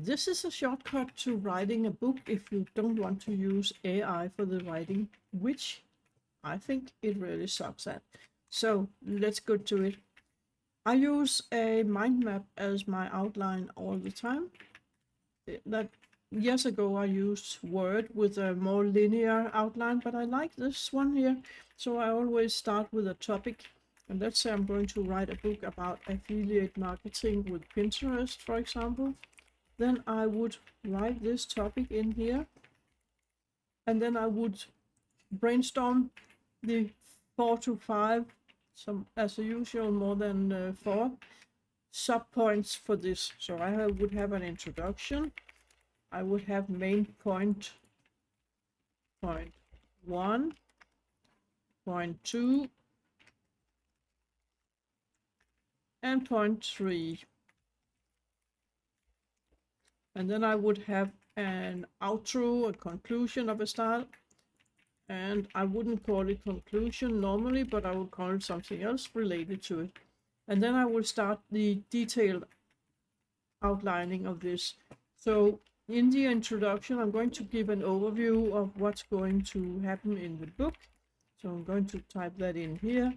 This is a shortcut to writing a book if you don't want to use AI for the writing, which I think it really sucks at. So let's go to it. I use a mind map as my outline all the time. That years ago I used Word with a more linear outline, but I like this one here. So I always start with a topic. And let's say I'm going to write a book about affiliate marketing with Pinterest, for example. Then I would write this topic in here. And then I would brainstorm the 4 to 5, some as usual, more than 4 subpoints for this. So I would have an introduction. I would have main point 1, point 2, and point 3. And then I would have an outro, a conclusion of a style. And I wouldn't call it conclusion normally, but I would call it something else related to it. And then I will start the detailed outlining of this. So in the introduction, I'm going to give an overview of what's going to happen in the book. So I'm going to type that in here.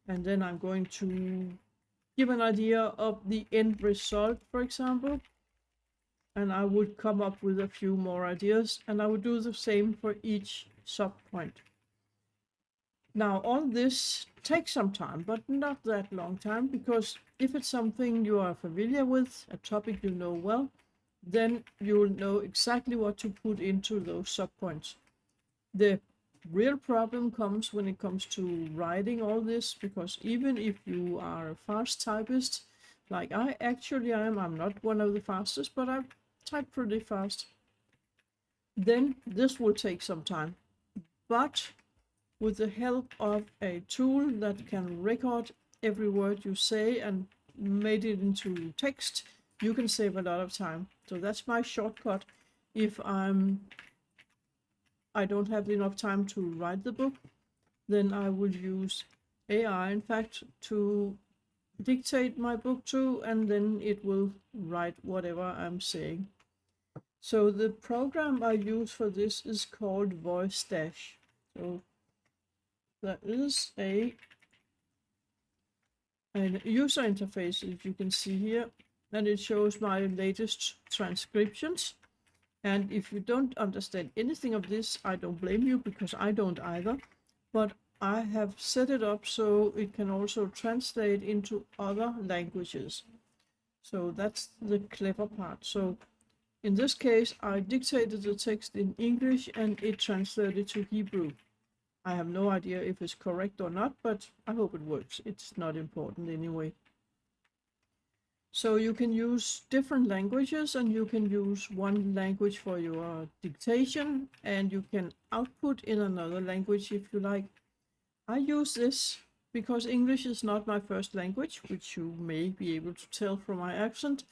And then I'm going to give an idea of the end result, for example. And I would come up with a few more ideas. And I would do the same for each subpoint. Now, all this takes some time, but not that long time, because if it's something you are familiar with, a topic you know well, then you'll know exactly what to put into those subpoints. The real problem comes when it comes to writing all this, because even if you are a fast typist, like I actually am, I'm not one of the fastest, but I type pretty fast, then this will take some time. But with the help of a tool that can record every word you say and made it into text, you can save a lot of time. So that's my shortcut if I don't have enough time to write the book. Then I will use AI, in fact, to dictate my book to, and then it will write whatever I'm saying. So the program I use for this is called Voice Dash. So there is a user interface, as you can see here, and it shows my latest transcriptions. And if you don't understand anything of this, I don't blame you, because I don't either. But I have set it up so it can also translate into other languages. So that's the clever part. So in this case, I dictated the text in English and it translated to Hebrew. I have no idea if it's correct or not, but I hope it works. It's not important anyway. So you can use different languages, and you can use one language for your dictation, and you can output in another language if you like. I use this because English is not my first language, which you may be able to tell from my accent.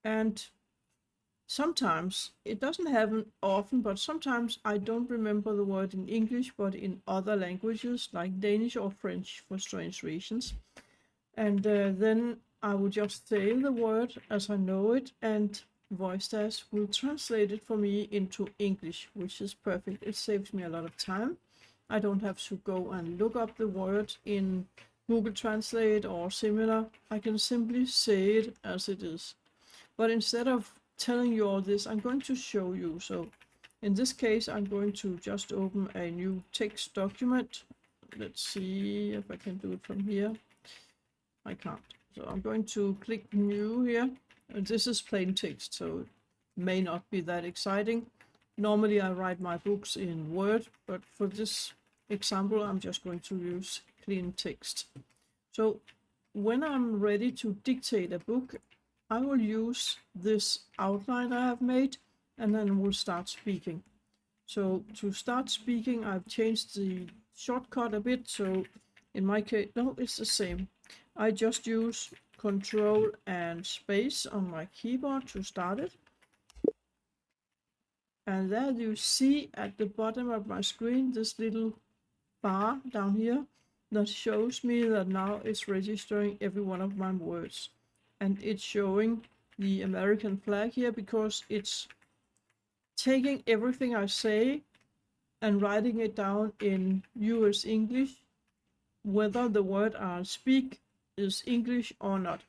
And sometimes, it doesn't happen often, but sometimes I don't remember the word in English, but in other languages like Danish or French for strange reasons. And then I will just say the word as I know it, and VoiceDash will translate it for me into English, which is perfect. It saves me a lot of time. I don't have to go and look up the word in Google Translate or similar. I can simply say it as it is. But instead of telling you all this, I'm going to show you. So in this case, I'm going to just open a new text document. Let's see if I can do it from here. I can't. So I'm going to click new here. And this is plain text, so it may not be that exciting. Normally I write my books in Word, but for this example, I'm just going to use clean text. So when I'm ready to dictate a book, I will use this outline I have made, and then we'll start speaking. So to start speaking, I've changed the shortcut a bit. So in my case, no, it's the same. I just use Control and Space on my keyboard to start it. And there you see at the bottom of my screen this little bar down here that shows me that now it's registering every one of my words. And it's showing the American flag here because it's taking everything I say and writing it down in US English, whether the word I speak is English or not,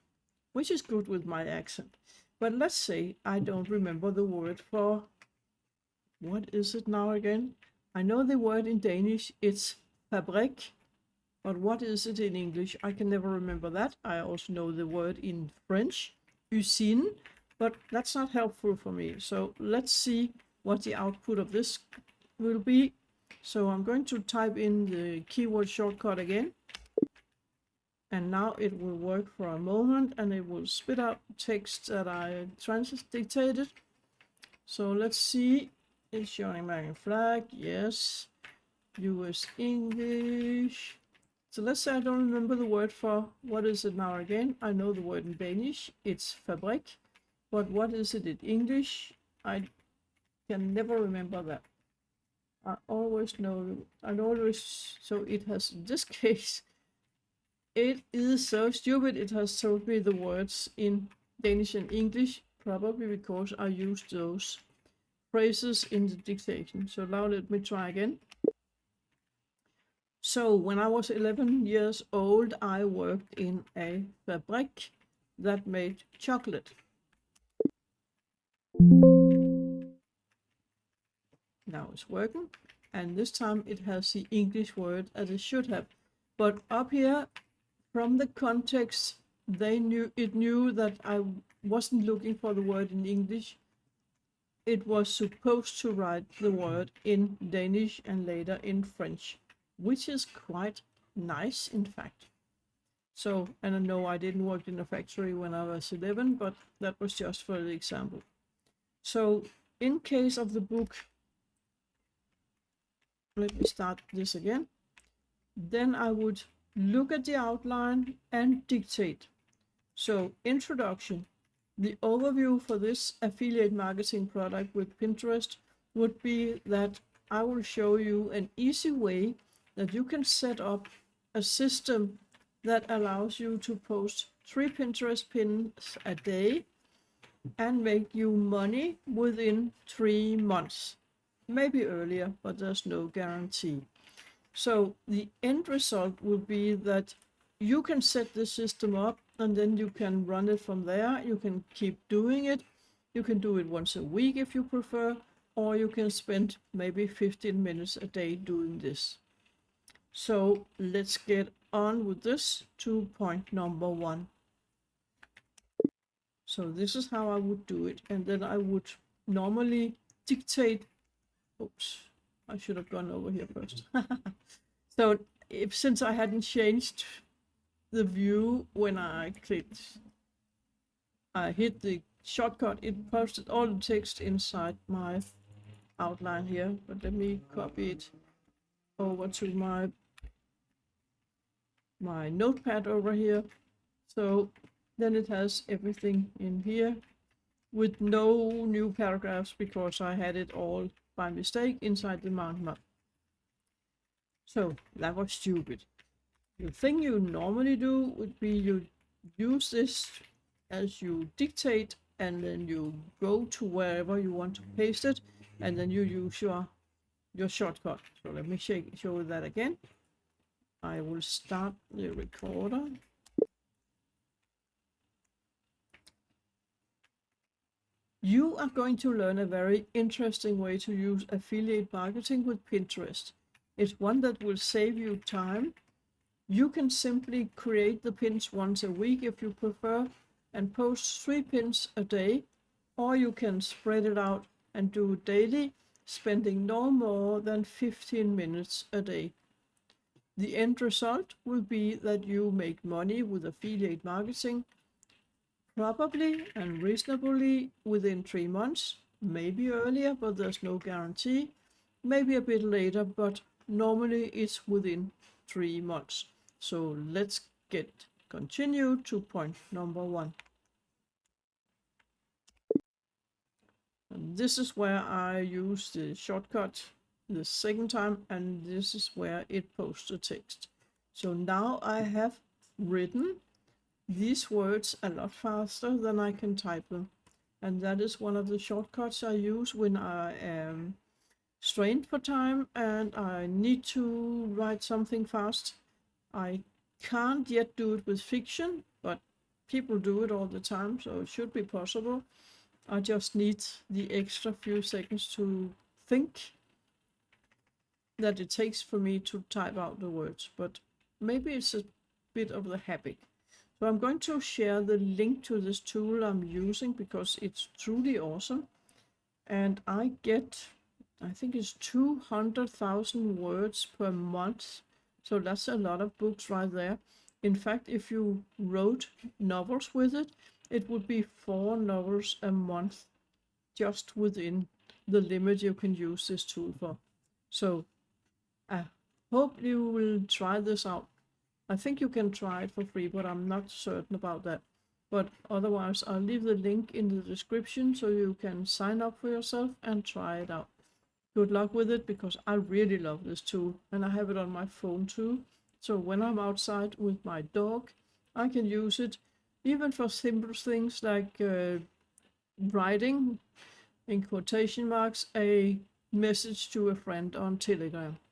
which is good with my accent. But let's say I don't remember the word for, what is it now again? I know the word in Danish, it's fabrik, but what is it in English? I can never remember that. I also know the word in French, usine, but that's not helpful for me. So let's see what the output of this will be. So I'm going to type in the keyword shortcut again. And now it will work for a moment and it will spit out text that I dictated. So let's see. It's showing American flag. Yes. US English. So let's say I don't remember the word for, what is it now again? I know the word in Danish. It's fabrik. But what is it in English? I can never remember that. I always know, so it has, in this case, it is so stupid. It has told me the words in Danish and English, probably because I used those phrases in the dictation. So now let me try again. So when I was 11 years old, I worked in a fabrik that made chocolate. Now it's working, and this time it has the English word as it should have. But up here, from the context, it knew that I wasn't looking for the word in English. It was supposed to write the word in Danish and later in French, which is quite nice, in fact. So, and I know I didn't work in a factory when I was 11, but that was just for the example. So, in case of the book, let me start this again. Then I would look at the outline and dictate. So, introduction. The overview for this affiliate marketing product with Pinterest would be that I will show you an easy way that you can set up a system that allows you to post 3 Pinterest pins a day and make you money within 3 months. Maybe earlier, but there's no guarantee. So the end result will be that you can set the system up and then you can run it from there. You can keep doing it. You can do it once a week if you prefer, or you can spend maybe 15 minutes a day doing this. So let's get on with this to point number 1. So this is how I would do it. And then I would normally dictate, oops, I should have gone over here first. So since I hadn't changed the view when I hit the shortcut, it posted all the text inside my outline here. But let me copy it over to my notepad over here. So then it has everything in here with no new paragraphs because I had it all by mistake inside the mind map. So that was stupid. The thing you normally do would be you use this as you dictate and then you go to wherever you want to paste it and then you use your shortcut. So let me show you that again. I will start the recorder. You are going to learn a very interesting way to use affiliate marketing with Pinterest. It's one that will save you time. You can simply create the pins once a week if you prefer and post 3 pins a day, or you can spread it out and do it daily, spending no more than 15 minutes a day. The end result will be that you make money with affiliate marketing, probably and reasonably within 3 months, maybe earlier, but there's no guarantee, maybe a bit later, but normally it's within 3 months. So let's continue to point number 1. And this is where I use the shortcut the second time, and this is where it posts the text. So now I have written these words a lot faster than I can type them. And that is one of the shortcuts I use when I am strained for time and I need to write something fast. I can't yet do it with fiction, but people do it all the time, so it should be possible. I just need the extra few seconds to think that it takes for me to type out the words, but maybe it's a bit of the habit. So I'm going to share the link to this tool I'm using because it's truly awesome. And I get, I think it's 200,000 words per month. So that's a lot of books right there. In fact, if you wrote novels with it, it would be 4 novels a month just within the limit you can use this tool for. So I hope you will try this out. I think you can try it for free, but I'm not certain about that. But otherwise, I'll leave the link in the description so you can sign up for yourself and try it out. Good luck with it because I really love this tool and I have it on my phone too. So when I'm outside with my dog, I can use it even for simple things like writing, in quotation marks, a message to a friend on Telegram.